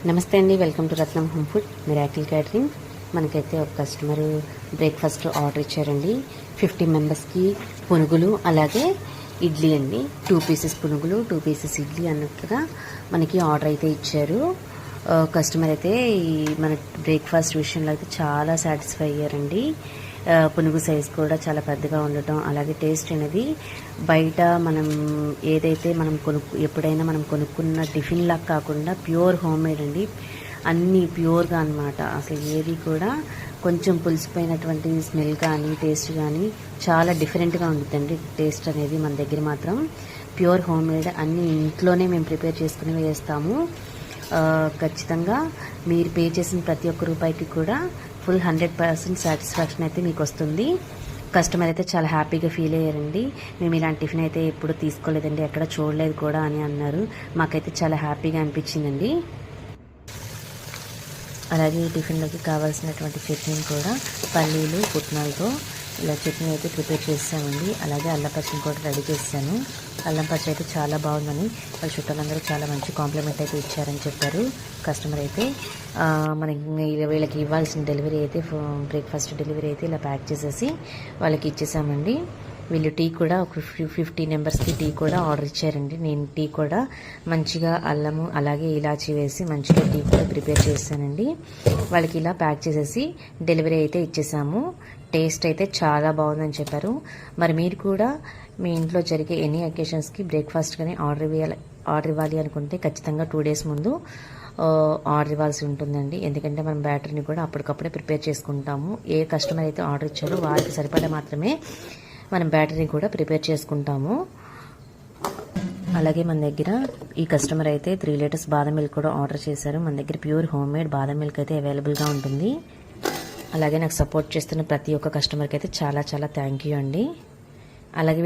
నమస్తే అండి, welcome to Ratnam home food miracle catering. మనకైతే ఒక కస్టమర్ బ్రేక్ఫాస్ట్ ఆర్డర్ ఇచ్చారండి. 50 మెంబర్స్కి పునుగులు అలాగే ఇడ్లీ అండి. 2 పీసెస్ పునుగులు 2 పీసెస్ ఇడ్లీ అన్నట్టుగా మనకి ఆర్డర్ అయితే ఇచ్చారు. కస్టమర్ అయితే మన బ్రేక్ఫాస్ట్ విషయంలో అయితే చాలా సాటిస్ఫై అయ్యారండి. పునుగు సైజ్ కూడా చాలా పెద్దగా ఉండటం, అలాగే టేస్ట్ అనేది బయట మనం ఏదైతే మనం ఎప్పుడైనా మనం కొనుక్కున్న టిఫిన్ లాగా కాకుండా ప్యూర్ హోమ్ మేడ్ అండి. అన్నీ ప్యూర్గా అనమాట. అసలు ఏది కూడా కొంచెం పులిసిపోయినటువంటి స్మెల్ కానీ టేస్ట్ కానీ చాలా డిఫరెంట్గా ఉంటుందండి. టేస్ట్ అనేది మన దగ్గర మాత్రం ప్యూర్ హోమ్ మేడ్, అన్నీ ఇంట్లోనే మేము ప్రిపేర్ చేసుకుని వేస్తాము. ఖచ్చితంగా మీరు పే చేసిన ప్రతి ఒక్క రూపాయికి కూడా ఫుల్ 100% సాటిస్ఫాక్షన్ అయితే మీకు వస్తుంది. కస్టమర్ అయితే చాలా హ్యాపీగా ఫీల్ అయ్యారండి. మేము ఇలాంటి టిఫిన్ అయితే ఎప్పుడు తీసుకోలేదండి, ఎక్కడ చూడలేదు కూడా అని అన్నారు. మాకైతే చాలా హ్యాపీగా అనిపించిందండి. అలాగే ఈ టిఫిన్లోకి కావాల్సినటువంటి చట్నీని కూడా పల్లీలు పుట్నాలతో ఇలా చట్నీ అయితే ప్రిపేర్ చేసామండి. అలాగే అల్లం పచ్చడిని కూడా రెడీ చేశాను. అల్లం పచ్చడి అయితే చాలా బాగుందని వాళ్ళ చుట్టాలందరూ చాలా మంచి కాంప్లిమెంట్ అయితే ఇచ్చారని చెప్పారు. కస్టమర్ అయితే మనకి వీళ్ళకి ఇవ్వాల్సిన డెలివరీ అయితే బ్రేక్ఫాస్ట్ డెలివరీ అయితే ఇలా ప్యాక్ చేసేసి వాళ్ళకి ఇచ్చేసామండి. వీళ్ళు టీ కూడా ఒక 50 మెంబర్స్కి టీ కూడా ఆర్డర్ ఇచ్చారండి. నేను టీ కూడా మంచిగా అల్లము అలాగే ఇలాచీ వేసి మంచిగా టీ కూడా ప్రిపేర్ చేశానండి. వాళ్ళకి ఇలా ప్యాక్ చేసేసి డెలివరీ అయితే ఇచ్చేసాము. టేస్ట్ అయితే చాలా బాగుందని చెప్పారు. మరి మీరు కూడా మీ ఇంట్లో జరిగే ఎనీ అకేషన్స్కి బ్రేక్ఫాస్ట్ కానీ ఆర్డర్ ఇవ్వాలి అనుకుంటే ఖచ్చితంగా 2 days ముందు ఆర్డర్ ఇవ్వాల్సి ఉంటుందండి. ఎందుకంటే మనం బ్యాటరీని కూడా అప్పటికప్పుడే ప్రిపేర్ చేసుకుంటాము. ఏ కస్టమర్ అయితే ఆర్డర్ ఇచ్చారో వారికి సరిపడా మాత్రమే మనం బ్యాటరీని కూడా ప్రిపేర్ చేసుకుంటాము. అలాగే మన దగ్గర ఈ కస్టమర్ అయితే 3 liters బాదం మిల్క్ కూడా ఆర్డర్ చేశారు. మన దగ్గర ప్యూర్ హోమ్ మేడ్ బాదం మిల్క్ అయితే అవైలబుల్గా ఉంటుంది. అలాగే నాకు సపోర్ట్ చేస్తున్న ప్రతి ఒక్క కస్టమర్కి అయితే చాలా చాలా థ్యాంక్ యూ అండి. అలాగే